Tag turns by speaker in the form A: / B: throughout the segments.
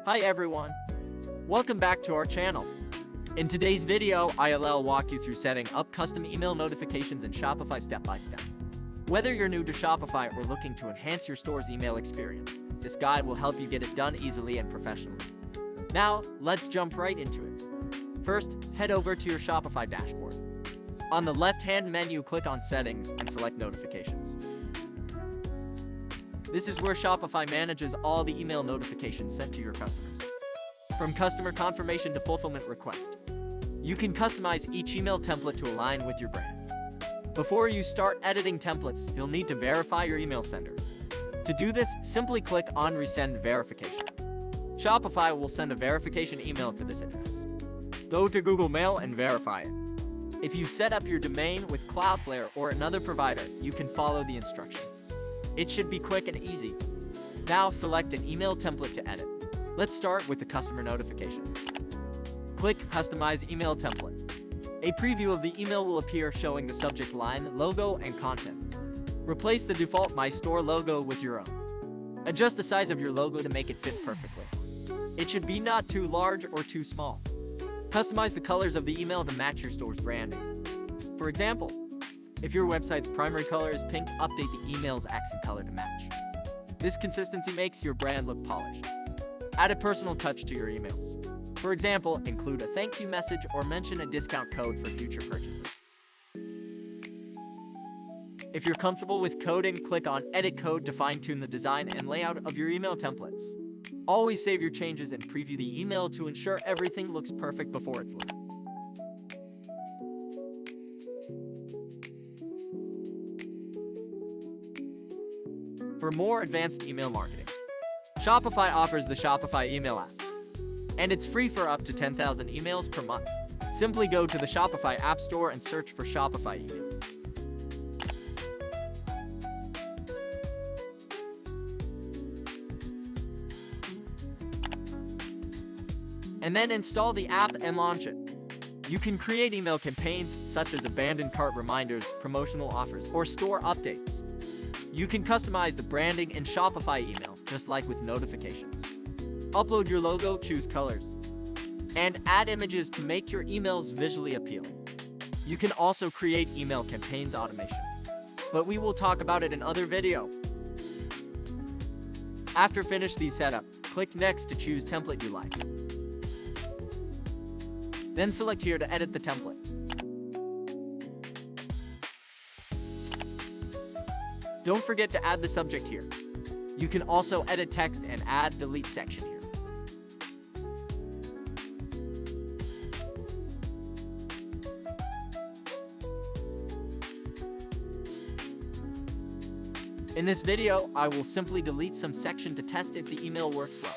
A: Hi everyone, welcome back to our channel. In today's video, I'll walk you through setting up custom email notifications in Shopify step by step. Whether you're new to Shopify or looking to enhance your store's email experience, this guide will help you get it done easily and professionally. Now, let's jump right into it. First, head over to your Shopify dashboard. On the left-hand menu, click on Settings and select Notifications. This is where Shopify manages all the email notifications sent to your customers. From customer confirmation to fulfillment request, you can customize each email template to align with your brand. Before you start editing templates, you'll need to verify your email sender. To do this, simply click on Resend Verification. Shopify will send a verification email to this address. Go to Google Mail and verify it. If you've set up your domain with Cloudflare or another provider, you can follow the instruction. It should be quick and easy. Now select an email template to edit. Let's start with the customer notifications. Click Customize Email Template. A preview of the email will appear showing the subject line, logo, and content. Replace the default My Store logo with your own. Adjust the size of your logo to make it fit perfectly. It should be not too large or too small. Customize the colors of the email to match your store's branding. For example, if your website's primary color is pink, update the email's accent color to match. This consistency makes your brand look polished. Add a personal touch to your emails. For example, include a thank you message or mention a discount code for future purchases. If you're comfortable with coding, click on Edit Code to fine-tune the design and layout of your email templates. Always save your changes and preview the email to ensure everything looks perfect before it's linked. For more advanced email marketing, Shopify offers the Shopify email app, and it's free for up to 10,000 emails per month. Simply go to the Shopify App Store and search for Shopify email. And then install the app and launch it. You can create email campaigns such as abandoned cart reminders, promotional offers, or store updates. You can customize the branding in Shopify email, just like with notifications. Upload your logo, choose colors, and add images to make your emails visually appealing. You can also create email campaigns automation, but we will talk about it in other video. After finish the setup, click Next to choose template you like. Then select here to edit the template. Don't forget to add the subject here. You can also edit text and add delete section here. In this video, I will simply delete some section to test if the email works well.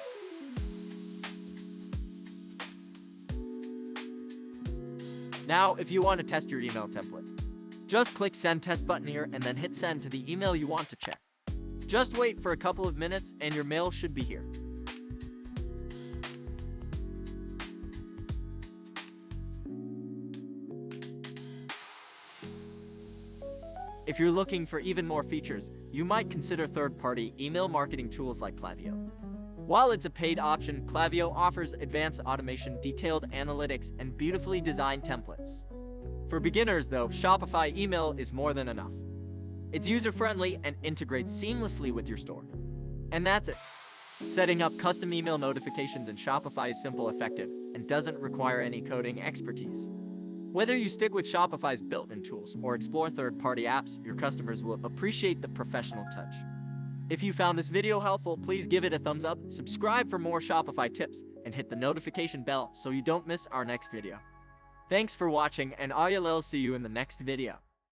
A: Now, if you want to test your email template, just click Send Test button here and then hit send to the email you want to check. Just wait for a couple of minutes and your mail should be here. If you're looking for even more features, you might consider third-party email marketing tools like Klaviyo. While it's a paid option, Klaviyo offers advanced automation, detailed analytics, and beautifully designed templates. For beginners, though, Shopify email is more than enough. It's user-friendly and integrates seamlessly with your store. And that's it. Setting up custom email notifications in Shopify is simple, effective, and doesn't require any coding expertise. Whether you stick with Shopify's built-in tools or explore third-party apps, your customers will appreciate the professional touch. If you found this video helpful, please give it a thumbs up, subscribe for more Shopify tips, and hit the notification bell so you don't miss our next video. Thanks for watching, and I'll see you in the next video.